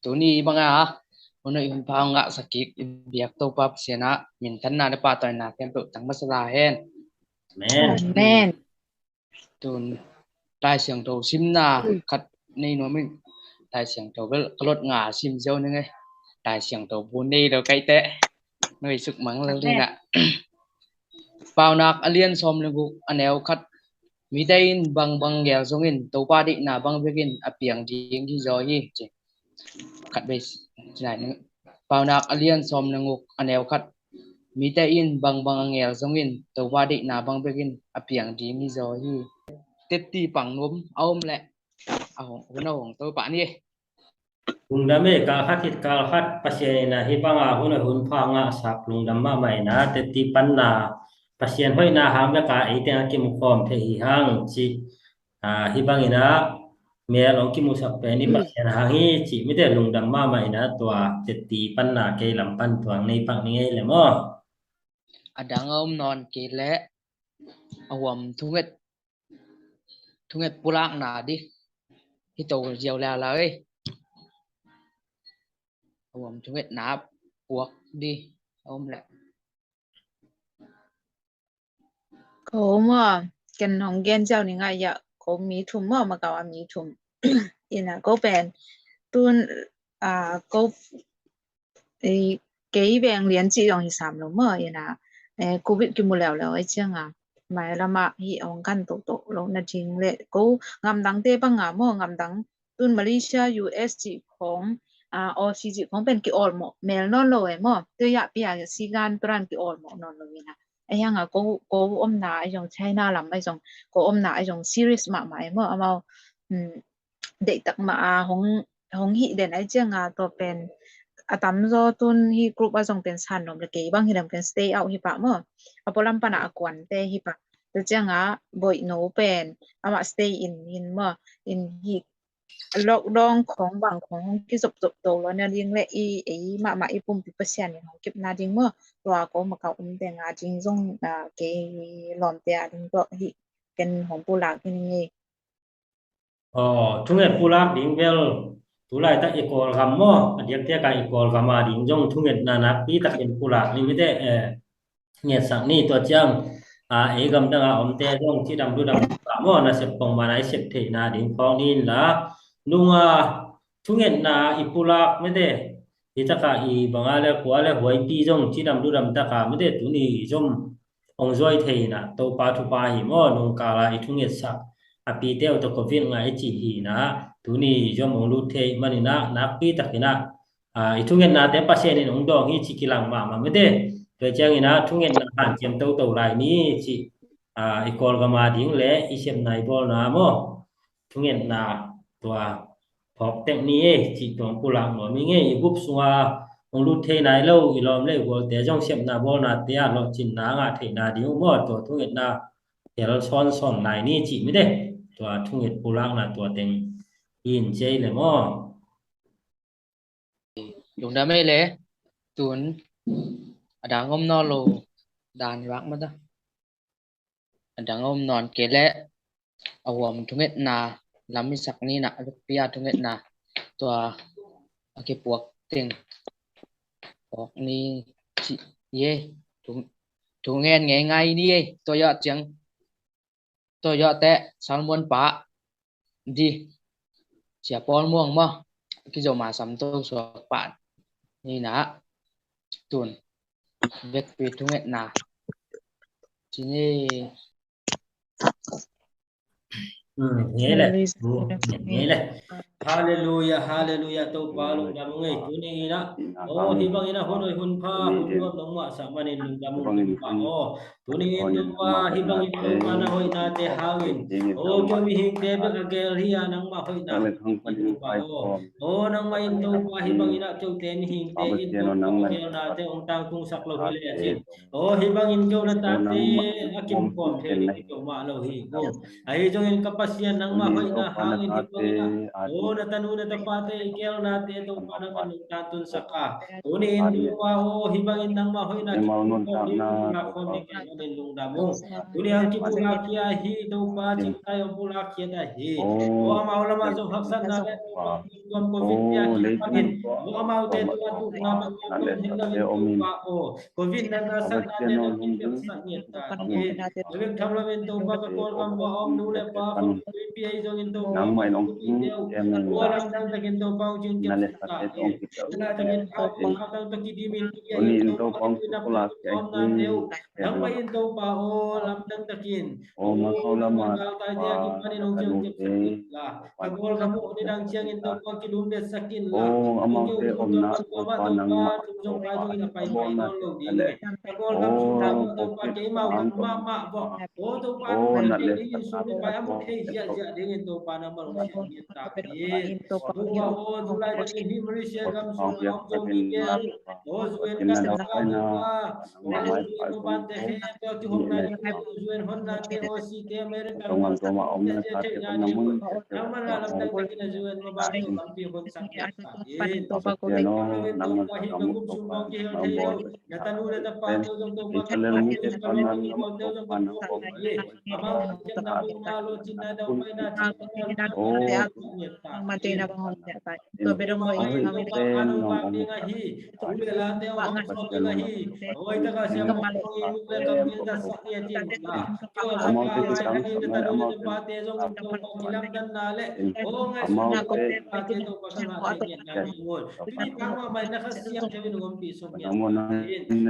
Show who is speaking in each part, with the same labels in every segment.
Speaker 1: Tuni mga uno yung nga sakit biyak to pa sena mintan na pa to na tempo tang masalahen
Speaker 2: Amen.
Speaker 3: Amen.
Speaker 1: tun tai siang to sim na khat nei no mình tai siang to bel kalot nga sim jau ne ngai tai siang to bu nei do kai te noi suk mang la li na pau nak alien som le bu anel khat mi dain bang bang gel zongin to pa di na bang begin apiang ding gi zo hi khát bê này vào nạc alien som nanguk anel khát mi te in bang bang ngel zongin to wadi na bang begin apiang di mi zo hi teti pang nom aom le ahong una hong to pa ni
Speaker 2: Lung dame ka khatit kal khat pasien na hibanga hun hun phanga sak lung damma mai na te ti pan na pasien hoi na hang ka ite ki mu khom the hi hang chi hibangina mel ong ki mu sak pe ni pasien hang hi chi mi te lung damma mai na tua te ti pan na ke lam pan tuang nei pak ni le mo
Speaker 1: adang om non ke le awam thunget pulak na di hi to jiao la la ơi awam thunget na puak đi om le
Speaker 3: Ko mo ken hong gen jalni nga ya ko mi thum mo ma ka mi thum ina ko pen tun ko cái bệnh liên chỉ dòng sắm lắm mà vậy na covid cái mùa lèo lèo ấy chứ à mà là mà hi ông căn tổ tổ lúc na chính lệ cố ngắm đắng tê bằng ngắm mà ngắm đắng tuần Malaysia US chỉของAussie chỉของเป็นกี่ออลหมดเมลนอนเลยมั้งตัวอยากเปียกสีกันตรันกี่ออลหมดนอนเลยนะไอ้ยังอ่ะก็อมหนาไอ้จงไชน่าลำไอ้จงก็อมหนาไอ้จงซีรีส์มาใหม่เมื่อเอาเด็กตักมาของฮิเด่นไอ้เจ้าอ่ะตัวเป็น atam zo tun hi group a jong pen san nom le ke bang hi dam pen stay out hi pa mo apolam pana akwan te hi pa te changa boy no pen ama stay in mo in hi lockdown ของบางของที่จบโตแล้วเนี่ยยิงและอีไอมาอีปุ่มปิเปอร์เซ็นต์ของเก็บนาดิงเมื่อตัวก็มาเก่าแต่งาจริงจงเกหลอมแต่ดิงก็ฮิเป็นของปูหลักที่นี่
Speaker 2: thunge pulak ding vel tulai ta ikol gam mo adiak te ka ikol gama ding jong thunge na na pi tak in pulak ni mi te nghe sang ni to chang e gam da om te jong chi dam du dam ka mo na se pong ma nai sep the na ding phong ni la nunga thunge na ipulak mi te ita ka i bangale kwale hoi pi jong chi dam du dam ta ka mi te tu ni jom ong zoi the na to pa thu pa hi mo nung ka la i thunge sa api te to ko vin nga chi hi na tu ni jom ong lu the mani na pi takina i thungen na te pa se ni ong dong hi chi kilang ma me te to chang ina thungen na han chem to lai ni chi i kol ga ma ding le i sem nai bol na mo thungen na tua phok tek ni e chi tong pulang no mi nge i gup sunga ong lu the nai lo i lom le bol te jong sem na bol na te a lo chin na nga the na ding mo to thungen na tel son nai ni chi mi teตัวทุ่งเห็ดปูรักนะตัวเต็งยินเจเลยมั้ง
Speaker 1: đúng đã mấy lẽ tuần adang om no lo dan rak ma da adang om non ke le awam thunget na lami sak ni na pia thunget na tua ake puak ting puak ni chi ye thung ngen ngai ngai ni ye to ya chang to ya te salmon pa đi chia pol muang ma cái dầu mà sắm tôi số bạn ni na tuần việc việc thunget na chỉ ni
Speaker 2: nghe này nghe này hallelujah hallelujah to palung dam ngai tu ni na oh hi bang ina hon hun pha hun nuam nong ma sa manin lung dam ngai pa oh tu ni tu pa hi bang in tu pa na hoi na te hawin oh kyo mi hing te ba ka gel hi nang ma hoi na tu pa oh nang ma in tu pa hi bang ina kyo te ni hing te in tu pa ka gel na te ong tang tung sak lo hi le achin oh hi bang in kyo na ta te akim kom the ni kyo ma lo hi go ai jong in kapasyan nang ma hoi na hangin hi bang ina oh na tanu na tapate ikel na te to panang kanung tatun saka tunin duwa oh hibangin nang ma hoi na kipon ni na kon ni nên lung đam mung tu liang ki pula kia hi do pa chim tai pula kia da hi o amau lama zo haksan na le gom covid kia ki panin o amau te tu atu na ba gom hin na to pa o covid na san na te na ki pe sa ni ta ki lewek tham lo men to pa ka kol kam wa om nu le pa ko pi ai zo in to pa o lam dang ta kin to pa jin ke ta na ta kin pa pa ta to ki di min ki ai to pa ki na pa om na teu nang pa in to pa o lam dang ta kin o ma ta dia ki pa ni nong jeng ke sakin la ka gol ka mu ni dang chiang in to pa ki dum de sakin la o ke u to pa ma to pa tum jong pa jong ina pai pai no lo ding ka gol ka mu ta to pa ke ma ma bo o to pa na ke ni in su ni pa am ke ja ja ding in to pa na ma lo chiang ni ta ki tu wa o tu lai ta ki hi mri sia gam su om jong ni ke o zuen kan pa tu pa o zuen no ban te he to ki hom na o zuen hon na te o si te america no te te nya ni nang man la lam dang te ki na zuen no ban to kam pi hon sak ni ta ki to pa hi ka gup sum bang ki hel the yo ya ta nu le ta pa to jong to pa ka ka le ki ko te jong ka ko ye amang chen na bu na lo chin na do pai na chin na lo na te ni ta
Speaker 3: mati na bang homnya ta to bero mo
Speaker 2: ai
Speaker 3: in
Speaker 2: to
Speaker 3: kami
Speaker 2: pa anu ba ki nga hi tu le la te o hom so ki nga hi oi ta ka sia mo ko i lu le ka mi da sa ye tin la kyo sa pa ai ni le ta lu le pa te jong to pa ki lam dan na le o ngai su na ko pa te to pa ka nga te ni na ni mo tu ni pa ma mai na ka sia te ni ngom pi so mi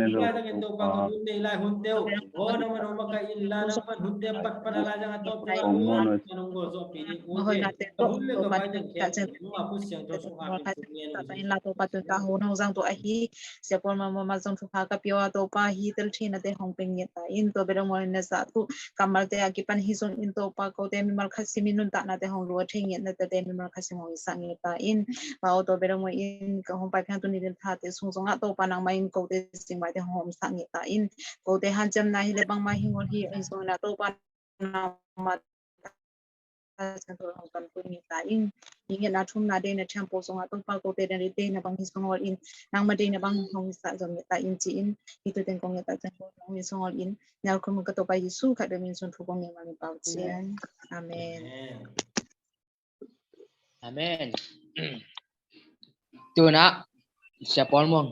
Speaker 2: ila ta ken to pa ka hun de la hun teo o na man ma ka in la na man hun de pat pa la jang to te o nong go so pi ni o
Speaker 3: mahoy
Speaker 2: te
Speaker 3: natin
Speaker 2: ka
Speaker 3: to
Speaker 2: hun le
Speaker 3: to
Speaker 2: ka
Speaker 3: pa
Speaker 2: ba jang
Speaker 3: ta
Speaker 2: ken
Speaker 3: chen
Speaker 2: nu a pu siang to su a
Speaker 3: mo
Speaker 2: pen
Speaker 3: ka
Speaker 2: su ni
Speaker 3: ta
Speaker 2: no
Speaker 3: ta in la to pa tu ta ho nong jang to a hi se por ma ma jong thu kha ka pyo to pa hi tel thina te hong peng ye ta in to bero mo ne sa tu kamal te a ki pan hi son in to pa ko te mi mal khasi minun ta na te hong lo thing ye na te mi mal khasi mo sang ye ta in ba o to bero mo in ka hong pa khan tu ni den tha te sung sung a to pa nang ma in ko te sing mai te hong sang ye ta in ko te han jam na hi le bang ma hi ngor hi ai so na to pa na ma kan puni ta in ingin na thum na de na champo so atong pa ko te de na bang his ngol in nang ma de na bang hong sa jom ta in chi in itu ten kong ta chen ko hong so ngol in na ko mo ka to pa yesu ka de min sun thu kong ma ni pau chen amen
Speaker 1: amen tu na sia pol mong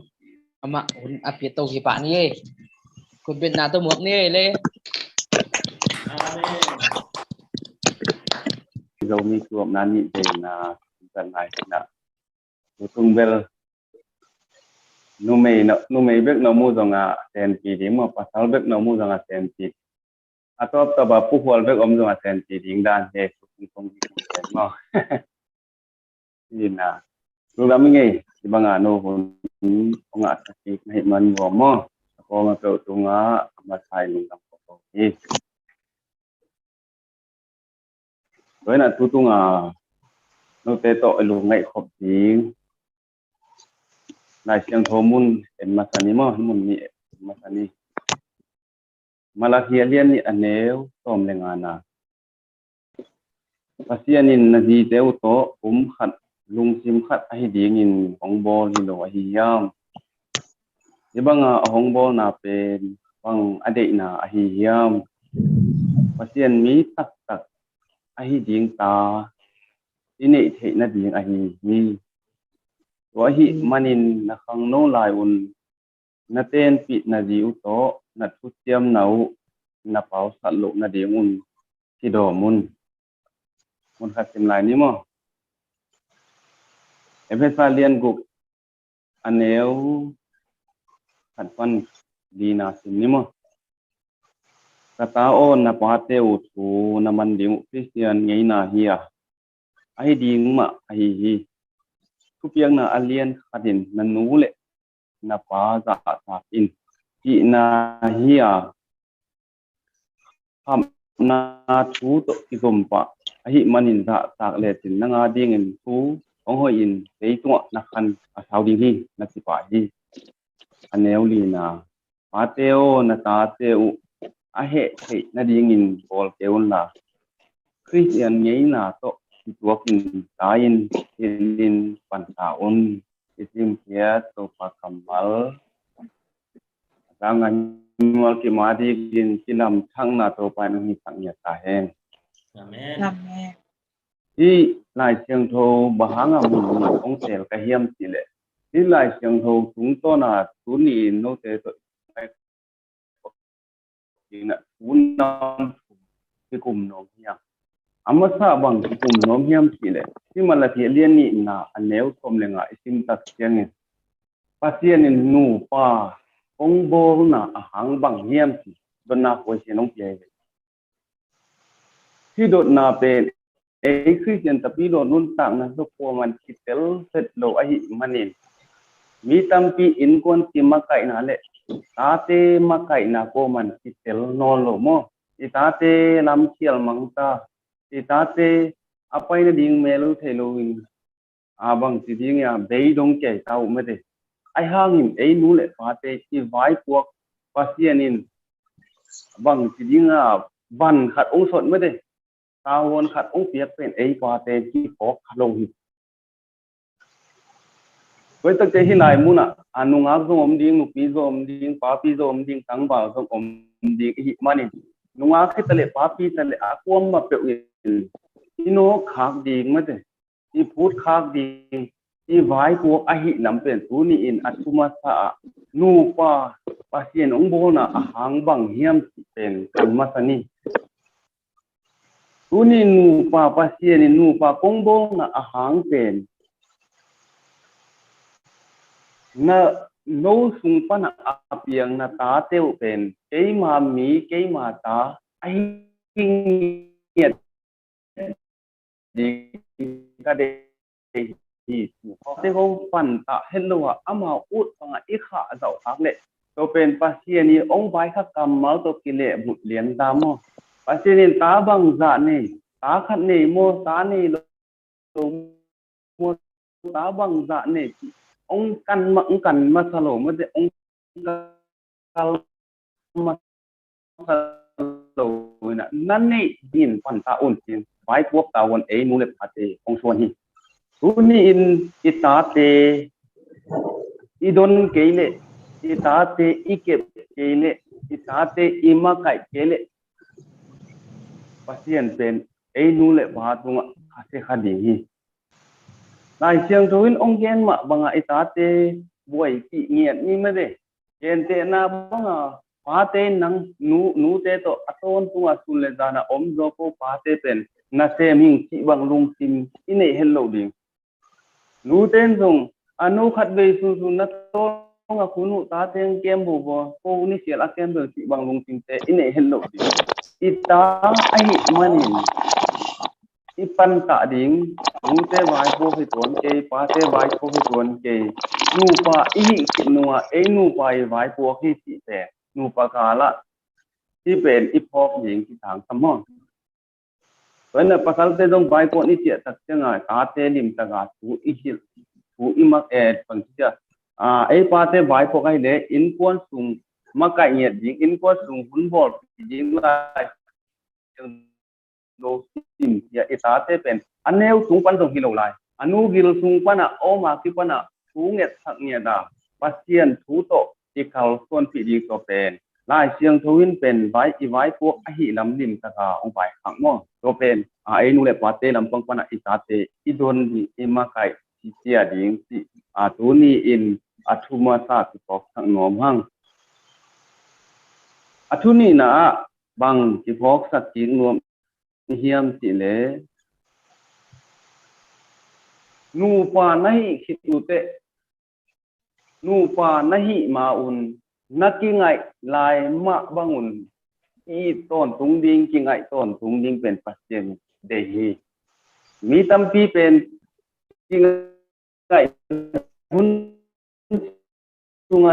Speaker 1: ama un apit to ki pa ni kun bet na to mok ni le
Speaker 2: amen
Speaker 4: dầu mi chuột nan nhị về là gần này là tung bel nu mei biết nó mua rằng à tiền tỷ điểm mà pasal biết nó mua rằng à tiền tỷ atau taba puhwal biết om rằng à tiền tỷ điểm đan he không tiền mà nhìn là lúc đó mới nghe thì bằng à nô hồn ông à thì hiện mình gồm mà có mà cậu tung á mà xài mình làm có gì với là tu tung à nô tê tội lù ngậy khóc tiếng nai siang thomun en masani mo mun ni masani malakialian ni aneu tom lengana pasianin na di teu to khat lung sim khat ai dingin hongbol hi lo hi yam ibanga hongbol na pen bang ade na hi yam pasian mi tak tak ai ding ta ini the na ding ai ni wa hi manin na khang no lai un na ten pi na diu to na thu tiam nau na pau sat lo na ding un ki do mun khat sim lai ni mo efesalian guk aneu khat pan di na sim ni mo kata on na pa te u thu na man ding christian ngei na hi a ai ding ma ai hi thu piang na alien khatin na nu le na pa za sa in ki na hi a ham na thu to ki gom pa hi manin za tak le tin na nga ding in thu ong hoi in ei tu na khan a sau ding hi na ti pa hi aneu li na pa teo na ta teu a he thei na ding in bol keun la christian ngei na to ki tuakin tain in pan ta un isim kia to pa kamal jangan nual ki madi gin kilam thang na to pa no hi sang ya ta hen
Speaker 2: Amen.
Speaker 3: Amen.
Speaker 4: hi lai chiang tho bahanga mun ni ong sel ka hiam ti le hi lai chiang tho tung to na tu ni no te to na un nam ki kum no hiam amasa bang ki kum no hiam ti le hi malati lian ni na aneu thom lenga isim tak chiang pasien in nu pa ong bo na ahang bang hiam ti don na ko se nong pyeที่โดดนาเป็นคือจันตะปีโดดนุ่นต่างนะทุกคนมันคิดเตลเสร็จโลไอมันนี่มีตั้มปีอินกวนที่มาไก่นั่นแหละตาเตมาไก่นาโกมันคิดเตลนอนโลโมอีตาเตลำเชียลมังตาอีตาเตapa ini ding melu theloin abang si ding ya bei dong ke tau mete ai hangin ei nu le pate ki vai puak pasianin bang si ding a ban khat ong sot mete tawon khat ong piak pen ei pate ki pok khalong hi với tất cả hiện nay muốn anh nung áp dùng ôm điên nụ pi dùng điên phá pi dùng điên tăng bảo dùng ôm điên cái gì mà này nung áp cái tele phá pi tele áp ôm mà biểu hiện nó khác điên mà thế đi phút khác điên đi vài cuộc ai hiện nằm bên tu ni in atuma sa nu pa pasien ông bố na hàng bằng hiam bên kan masani tu ni nu pa pasien nu pa kong bố na hàng bên na no sung pa na apiang na ta teo pen kay ma mi kay ma ta ai nghiệt đi ka de hi te ho pan ta hello ama ut pa i kha zau thak le to pen pasien ni ong bai kha kam mal to kile mut lian ta mo pasien ta bang za ne ta khat ne mo ta ne lo mo ta bang za ne ông căn mà salo mà để ông căn mà salo na nan ni din pan ta un tin vai quốc ta won ei nu le pate ông suan hi tu ni in itate idon keile itate ikep keile itate ima kai keile pasien pen ei nu le ba tunga khase khadi hi lai chiang thuin ông gen ma banga itate buai ki nghiat ni ma de gen te na banga pa te nang nu te to aton tunga sul le dana om zo ko pa te pen na se ming chi bang lung sim ine hello ding nu ten zong anu khat ve su na to nga kunu ta teng kem bo bo ko ni sial a kem be chi bang lung sim te ine hello ding ita ai manin ipan ta ding nu te vai po phi tuan ke pa te vai po phi tuan ke nu pa i nuwa e nu pa i vai po khi ti te nu pa ka la ti pen i phok ning ki thang sammo when na pasal te dong vai po ni ti tak changa ta te lim ta ga tu i hil tu i mak e pang tia e pa te vai po kai le in pon sung ma kai nyet ding in pon sung hun bol ding lai do sim ya itate pen aneu sung pan dong hilo lai anu gil sung pana o ma ki pana thu nget thak nya da pasien thu to ti khal son pi di to pen lai siang thuin pen vai i vai pok a hi lam lim ta ka ong bai khang mo to pen ai nu le pate lam pang pana itate i don di ima kai ti tia ding ti tu ni in athuma sa ti pok thang nom hang athuni na bang ti pok sak ti nom hiam ti le nu pa nahi khitu te nu pa nahi ma un naki ngai lai ma bangun i ton tung ding ki ngai ton tung ding pen pasien de hi mi tam pi pen ki ngai hun tunga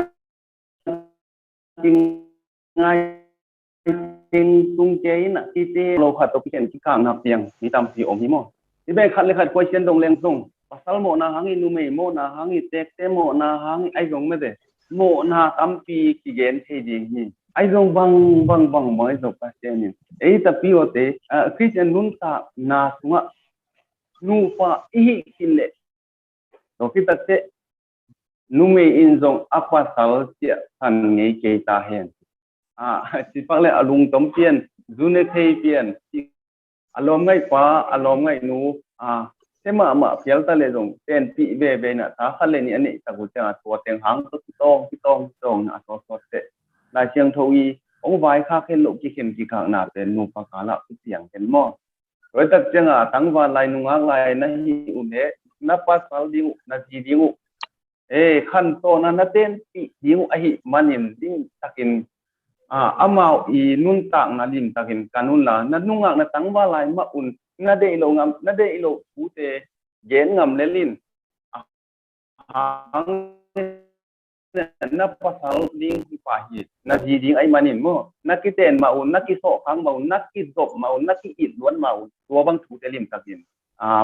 Speaker 4: ki ngai tin tung chei na ki te lo khat to ken ki kang na piang mi tam pi om hi mo ti be khat le khat question dong leng sung pasal mo na hangi nu me mo na hangi tek te mo na hangi ai gong me de mo na tam pi ki gen the ding hi ai gong bang mai zo pa se ni ei ta pi o te christian nun ta na sunga nu pa i ki le to ki ta te nu me in zong apa sal tia san ngei ke ta hen chỉ phăng lại lung tóm tiền zune thầy tiền alom ngay quá alom ngay nu thế mà phiếu ta lấy dùng tiền bị về nè ta khăn lên này ta cũng chẳng thua tiền hàng cái tông nè so thế đại siang thâu y ông vài khác cái lục cái khác nè tiền nu phá cả là cái tiếng cái mò rồi tất chẳng tăng vào lại nu ngang lại na hi une na pas sal đi na gì đi khăn to na tiền bị đi ai manin ding takin amau I nun tang na lim takin kanun la na nunga na tangwa lai ma un na de lo ute gen ngam lelin ang na pasal ding ki pahi na ji ding ai manin mo na ki ten ma un na ki so khang ma un na ki zop ma un na ki it luan ma un to bang thu te lim takin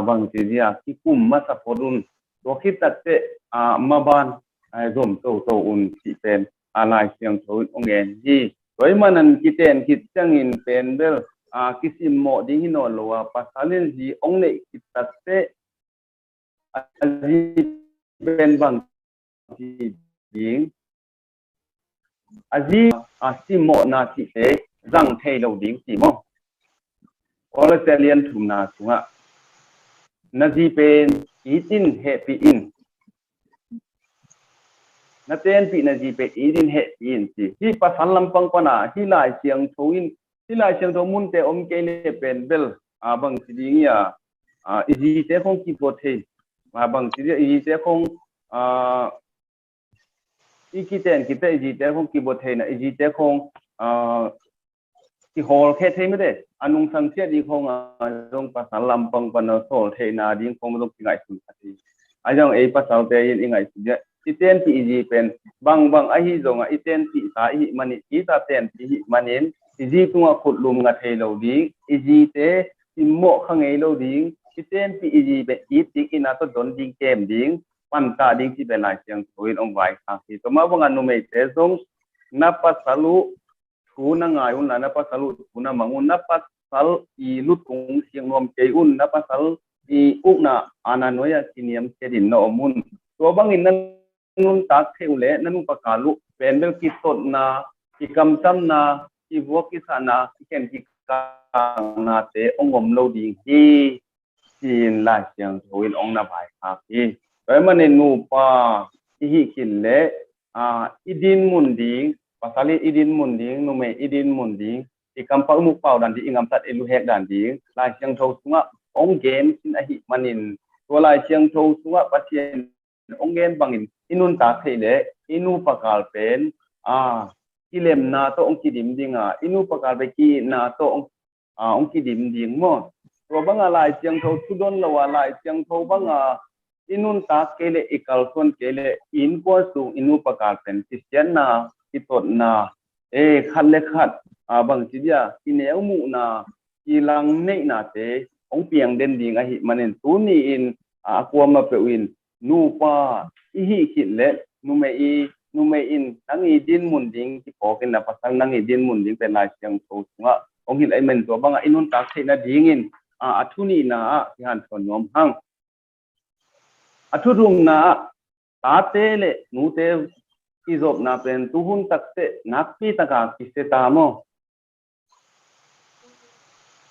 Speaker 4: bang ti dia ki kum ma sa podun to khit tat te ma ban zom to un ti pen alai siang thoi ongen ji rồi mà năn kiten kit changin pen bel kisim mo ding hino lowa pasalin ji ong ne kitate aji ben bang ji ding aji sim mo na ti te rang thei lo ding ti mo Australian thum na sunga na ji pen itin happy in na ten pi na ji pe idin he in si hi pasan lampang pana hi lai siang tho mun te om ke le pen bel bang si ding ya ji te khong ki po the bang si ji te khong ki ten ki te ji te khong ki po the na ji te khong ki hol khe the me de anung sang sia di khong rong pasan lampang pana sol the na ding khong rong ki ngai sun thi ajang pasal te in ngai si iten ti ji pen bang ahi zonga iten ti ta hi mani ita ten ti hi manin ji tunga khutlum nga thei lo ding ji te immo khangei lo ding iten ti ji be ti ina to don ding kem ding pan ta ding ti be lai siang thoin ong vai kha ki to ma bang anu me te zong na pasalu thu na ngai un na pasalu thu na mangun na pasal I lut kung siang nom ke un na pasal I ukna ananoya kiniam kedin no mun to bang in nun tak theule nanu pakalu pendel ki tot na ki kamtam na ki wok ki sana ki ken ki ka na te ongom lo ding hi tin la siang thoin ong na bai kha ki rồi mà nên nu pa hi kin le idin mun ding pasali idin mun ding nu me idin mun ding ki kampa mu pau dan di ingam tat elu hek dan ding la siang tho sunga ong game sin a hi manin to la siang tho sunga patien ong gen bangin inun ta thei le inu pakal pen kilem na to ong kidim dinga inu pakal be ki na to ong kidim ding mo ro banga lai chiang tho tudon lawa lai chiang tho banga inun ta kele ikal kon kele in ko su inu pakal pen christian na kitot na khat le khat bang chidia kineu mu na kilang nei na te ong piang den ding a hi manen tu ni in akwama pe win nu pa hi khit le nu me in nangi din mun ding ki po ken na pasang nangi din mun ding pen lai siang tho sunga ong hil ai men to banga inun ta thei na ding in athuni na ki han thon nom hang athurung na ta te le nu te ki job na pen tu hun tak te nakpi taka ki se ta mo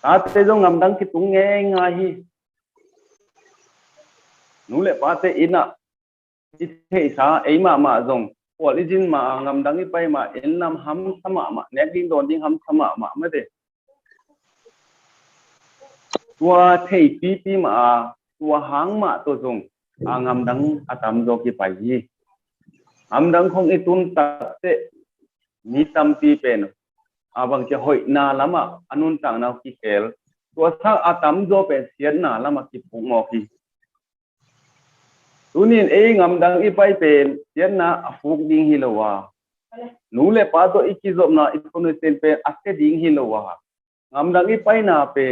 Speaker 4: ta te jong ngam dang ki tung nge nga hi nu le pa te ina thei sa ei ma zong origin ma ngam dang I pai ma en nam ham sama ma nek ding don ding ham sama ma me de tua thei pi ma tua hang ma to zong ngam dang atam zo ki pai hi ngam dang khong itun ta te ni tam pi pen bang che hoi na lama anun tang na ki kel tua sa atam zo pe sian na lama ki pu ngo ki tunin ngam dang I pai pen sian na afuk ding hilowa nu le pa to ikizop na ikonu ten pe aske ding hilowa ngam dang I pai na pe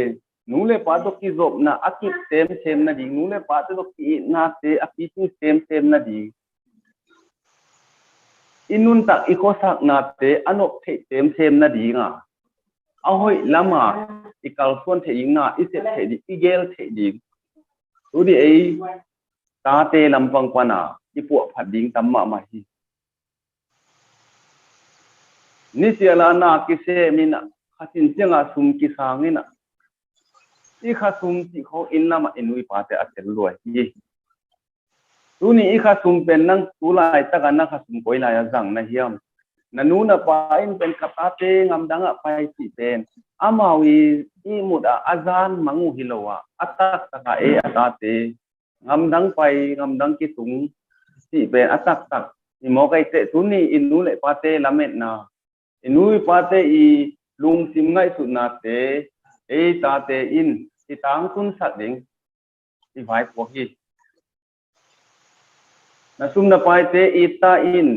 Speaker 4: nu le pa to kizop na akip sem na ding nu le pa to ki na te akitu sem na ding inun tak ikosak na te anok the sem na dinga ahoi lama ikal son the ing na iset the di igel the ding tu di ta te lampang pana ipu phat ding tamma ma hi ni siala na ki se mina khatin chenga sum ki sangina i kha sum ti kho inna ma inui pa te atel loi hi tuni i kha sum pen nang tulai taka na kha sum koi la ya jang na hiam na nu na pa in pen khata te ngam danga pai ti pen amawi i muda azan mangu hilowa atak taka e atate ngam dang pai ngam dang ki tung ti pen atak tak i mo kai te tuni inu le pa te lamet na inui pa te i lung sim ngai su na te e ta te in ti tang kun sat ding ti vai po hi na sum na pai te i ta in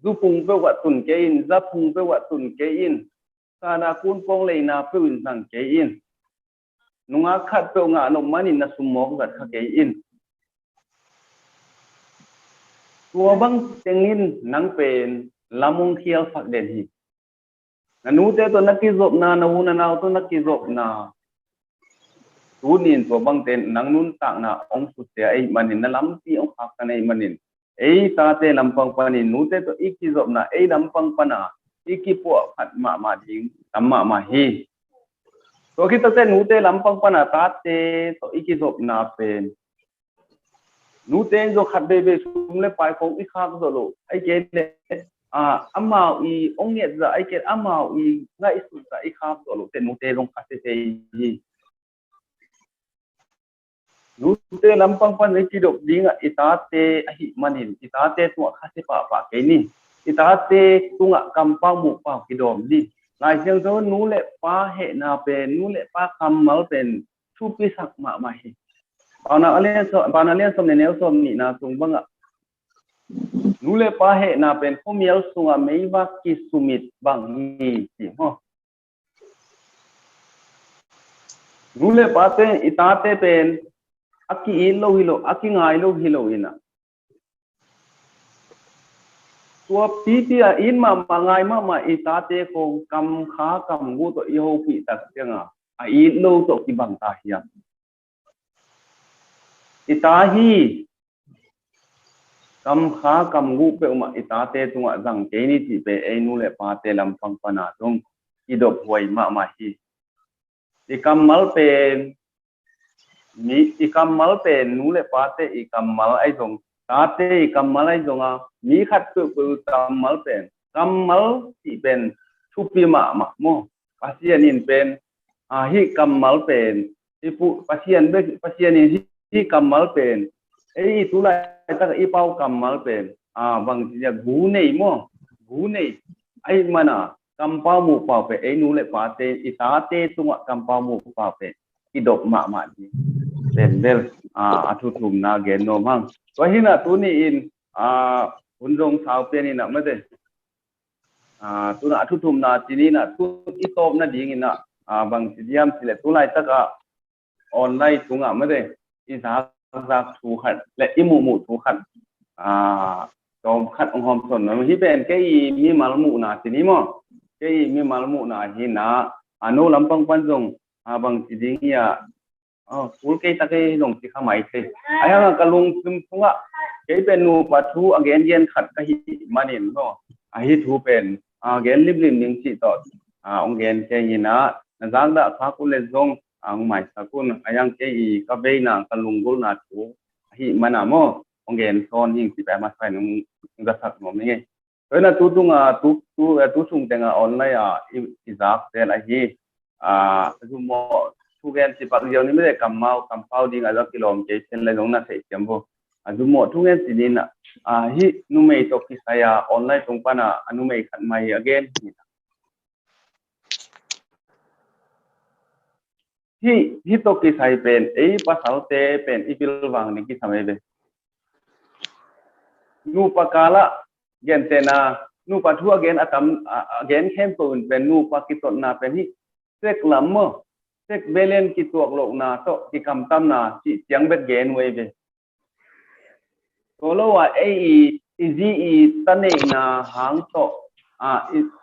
Speaker 4: zupung pe wa tun ke in zapung pe wa tun ke in kana kun pong le na pe win sang ke in nunga khat pe nga no manin na sumok gat kha ke in tua bang tengin nang pen lamung khial phak den hi na nu te to nakki zop na na una na to nakki zop na tunin tua bang ten nang nun tak na ong su te ai manin na lam ti ong khak ka nei manin ei ta te lampang panin nu te to iki zop na ei lampang pana iki po at ma ding tamma ma hi to ki to te nu te lampang pana ta te to iki zop na pen nu te zo khat be be sum le pai ko i khak zo lo ai ke le amao i ong yet za ai ke amao i ngai su za i khak zo lo te nu te long khat te hi nu te lampang pan ki dok ding ita te hi manin ita te tu kha se pa ke ni ita te tunga kampang mu pa ki dom di lai siang zo nu le pa he na pe nu le pa kamal pen thu pi sak ma hi bana alian som ne nel som ni na tung banga nu le pa he na pen khomial sunga meiwa ki sumit bang ni ti ho nu le pa te ita te pen aki ilo hilo aki ngai lo hilo ina tua pi in ma ngai ma ita te kong kam kha kam gu to i ho pi tak changa a i lo to ki bang ta hiya ita hi kam kha kam gu pe ma ita te tunga jang ke ni ti pe e nu le pa te lam pang pana tung i do hoi ma hi i kam mal pen ni i kam mal pen nu le pa te i kam mal ai dong ta te i kam mal ai dong a ni khat pe kam mal pen kam mal ti pen thu pi ma mo pasian in pen hi kam mal pen i pu pasian in hi kam mal pen ei tu lai ta i pau kam mal pen bang ya gu nei mo gu nei ai mana kam pa mu pa pe ei nu le pa te i ta te tunga kam pa mu pa pe i dok ma di den bel athu thum na gen no mang to hina tu ni in hun rong sao pe ni na ma de tu na athu thum na ti ni na tu i top na ding ina bang sidiam sile tu lai ta ka online tunga ma de i za thu khat le i mu thu khat tom khat ong hom son no hi ben ke i mi mal mu na ti ni mo ke i mi mal mu na hi na anu lampang pan jong bang siding ya kul ke ta ke long ti kha mai the aya ka lung tum thunga ke pen nu pa thu again yen khat ka hi manin no hi thu pen again lim ning chi to ong gen ke hi na jang da kha ku le jong ang mai sa kun ayang ke i ka be na ka lung gol na thu hi mana mo ong gen son hing ti pa ma sai nung ga sak mo me toy na tu tunga tu sung tenga online i zak te la hi zu mo thu gen si pak yo ni me kam pau ding a kilom ke chen le jong na sei chambo zu mo thu gen si ni na hi nu me to ki saya online tung pa na anu me khat mai again hi to ki sai pen ei pasal te pen ipil wang ni ki samai be nu pakala gen te na nu pa thu again atam again khem pun pen nu pa ki tot na pen hi sek lam mo sek belen ki tuak lok na to ki kam tam na chi chiang bet gen we be to lo wa ei ji i tane na hang to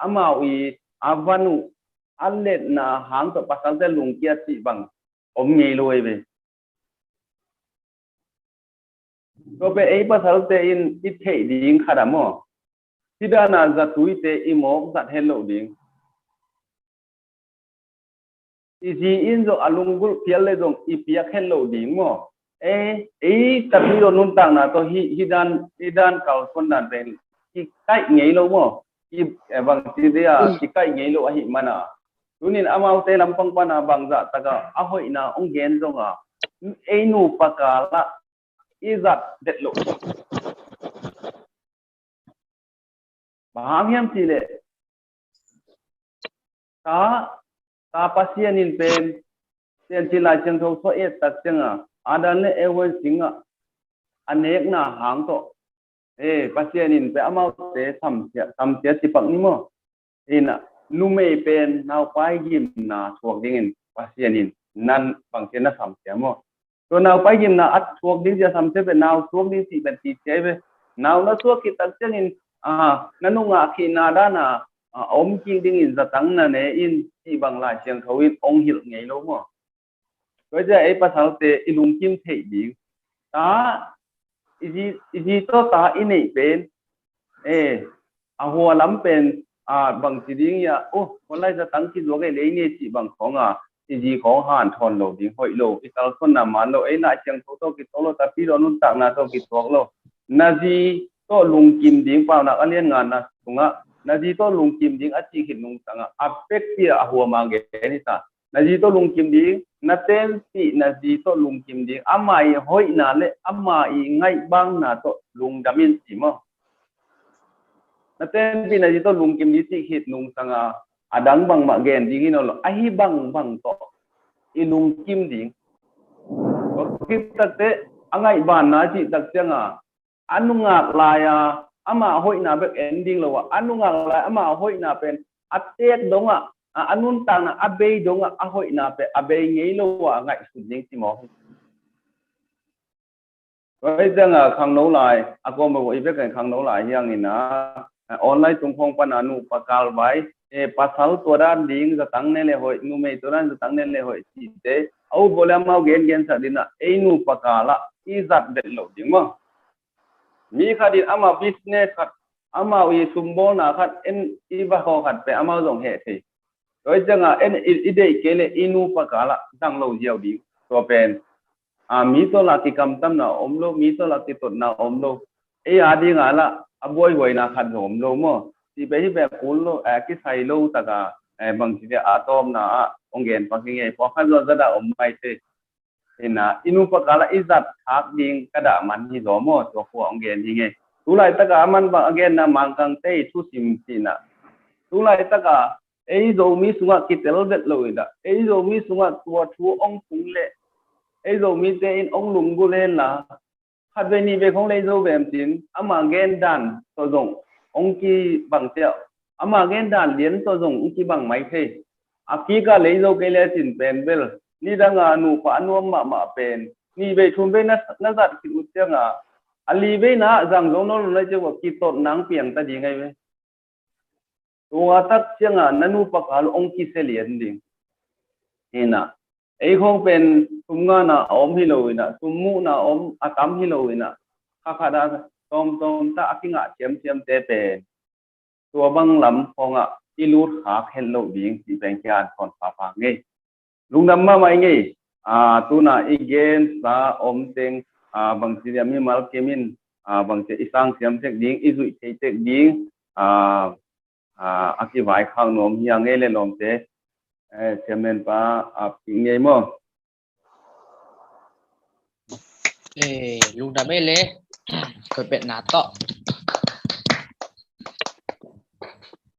Speaker 4: amao i avanu allet na hang to pasal te lung kia chi bang om ngei loi be to be ei pasal te in it thei ding khada mo tidak na zatui te imo zat hello ding iji in zo alungul piale dong ipiak hello ding mo tapi do nun tang na to hidan kal kon dan ben ki kai ngei lo mo ki bang ti dia ki kai ngei lo hi mana tunin amau te lampang pana bang za taga ahoi na ong gen zo nga nu pakala izat det lo baham yam sile ta pasien in pen sen chila chang tho so et tak changa adan le ewen singa anek na hang to pasien in pe amau te tham tia ti pak ni mo ina lume pen nau pai gim na thuak ding in pasien in nan bang chen na tham tia mo to nau pai gim na at thuak ding ja tham se pe nau thuak ding ti ben ti che be nau na thuak ki tak chang in nanunga khi na da na om king ding in zatang na ne in ti bang la chiang thawin ong hil ngei lo mo rồi giờ ấy pasal te ilung kim thei ding ta iji to ta inei pen ahua lam pen bang ti ding ya online zatang ki lo ge le ni chi bang khong iji khong han thon lo ding hoi lo ital kon na man lo na chiang to ki to lo ta pi lo nun tak na to ki tok lo na ji to lung kim ding pa na alien ngan na tunga na ji to lung kim ding a chi hin nung tanga apek pia ahua mange ni ta na ji to lung kim ding na ten ti na ji to lung kim ding amai hoi na le amai ngai bang na to lung damin si mo na ten ti na ji to lung kim di chi hit nung tanga adang bang ma gen ding no lo ahi bang to i lung kim ding kita te angai ban na chi tak changa anungak laya ama hoi na back ending lo anungak laya ama hoi na pen atek donga anun tang na abe donga ahoi na pe abe ngei lo ngai suning ti mo rồi changa khang no lai ako mo i back khang no lai yang ina online tung phong pan anu pakal bai pasal toran ding za tang ne le hoi nu me toran za tang ne le hoi ti te au bola mau gen sa dina nu pakala izat det lo ding mo mi khadin ama business khat ama wi sumbol na khat en iba ho khat pe ama zong he thi rồi changa en ide kele inu pakala dang lo jiao di to pen mi to la ki kam tam na om lo mi to la ki tot na om lo adi nga la aboi hoi na khat om lo mo ti be kul lo ki sai lo ta ga bang ti atom na ongen paking po khan lo da om mai te inu pakala izat thak ding kada man hi zo mo to ko ongen hi nge tulai taka man ba again na mangkang te thu sim sina tulai taka zo mi sunga kitel det loida zo mi sunga tua thu ong phung le zo mi te in ong lung gu len la khat ve ni ve khong le zo vem tin ama gen dan to zong ong ki bang tia ama gen dan lien to zong ong ki bang mai the aki ka le zo ke le tin pen bel ni danga nu pa nuam ma pen ni ve thum ve na zat ki u changa ali ve na jang zo no lo che wa ki tot nang piang ta di ngai ve tua tak changa nanu pakal ong ki se lien ding ina khong pen tumnga na om hi lo ina tumu na om atam hi lo ina kha da tom ta akinga chem te pen tua bang lam khonga ilut kha hello ding ti bang kyan kon pa nge lungnam ma mai nge tuna igen sa om teng bang si mi mal kemin bang se isang siam tek ding izui tek ding aki vai khang nom hiang nge le lom te semen pa ping nge mo
Speaker 1: lung da mele ko bet na to